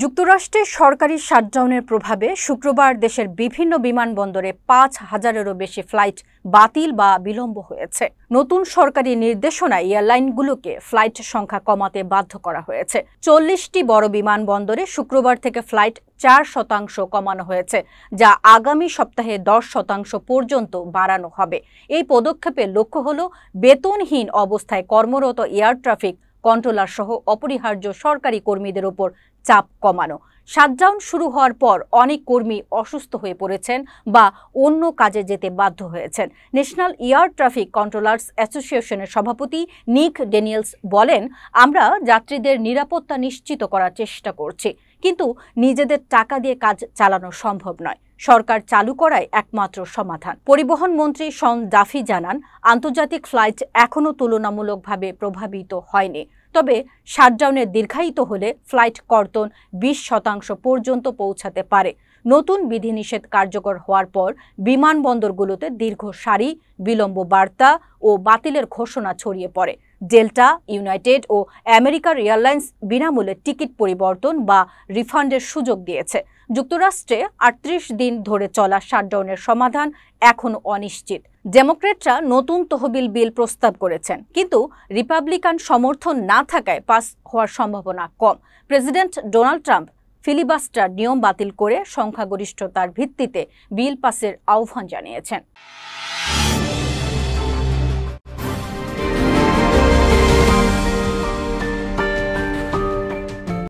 যুক্তরাষ্ট্রের সরকারি শাটডাউনের প্রভাবে শুক্রবার দেশের বিভিন্ন বিমানবন্দরে ৫,০০০-এরও বেশি ফ্লাইট বাতিল বা বিলম্ব হয়েছে। নতুন সরকারি নির্দেশনায় এয়ারলাইনগুলোকে ফ্লাইট সংখ্যা কমাতে বাধ্য করা হয়েছে। ৪০টি বড় বিমানবন্দরে শুক্রবার থেকে ফ্লাইট ৪% কমানো হয়েছে, যা আগামী সপ্তাহে ১০% পর্যন্ত বাড়ানো হবে। এই পদক্ষেপের লক্ষ্য হল বেতনহীন অবস্থায় কর্মরত এয়ার ট্রাফিক কন্ট্রোলার সহ অপরিহার্য সরকারি কর্মীদের উপর চাপ কমানো। শাটডাউন শুরু হওয়ার পর অনেক কর্মী অসুস্থ হয়ে পড়েছেন বা অন্য কাজে যেতে বাধ্য হয়েছেন। ন্যাশনাল এয়ার ট্রাফিক কন্ট্রোলার্স অ্যাসোসিয়েশনের সভাপতি নিক ড্যানিয়েলস বলেন, আমরা যাত্রীদের নিরাপত্তা নিশ্চিত করার চেষ্টা করছি, কিন্তু নিজেদের টাকা দিয়ে কাজ চালানো সম্ভব নয়। সরকার চালু করাই একমাত্র সমাধান। পরিবহন মন্ত্রী শন ডাফি জানান, আন্তর্জাতিক ফ্লাইট এখনও তুলনামূলকভাবে প্রভাবিত হয়নি, তবে শাটডাউনের দীর্ঘায়িত হলে ফ্লাইট কর্তন ২০% পর্যন্ত পৌঁছাতে পারে। নতুন বিধিনিষেধ কার্যকর হওয়ার পর বিমানবন্দরগুলোতে দীর্ঘ সারি, বিলম্ব বার্তা ও বাতিলের ঘোষণা ছড়িয়ে পড়ে। ডেল্টা, ইউনাইটেড ও আমেরিকার এয়ারলাইন্স বিনামূল্যে টিকিট পরিবর্তন বা রিফান্ডের সুযোগ দিয়েছে। যুক্তরাষ্ট্রে ৩৮ দিন ধরে চলা শাটডাউনের সমাধান এখনও অনিশ্চিত। ডেমোক্র্যাটরা নতুন তহবিল বিল প্রস্তাব করেছেন, কিন্তু রিপাবলিকান সমর্থন না থাকায় পাস হওয়ার সম্ভাবনা কম। প্রেসিডেন্ট ডোনাল্ড ট্রাম্প ফিলিবাস্টার নিয়ম বাতিল করে সংখ্যাগরিষ্ঠতার ভিত্তিতে বিল পাসের আহ্বান জানিয়েছেন।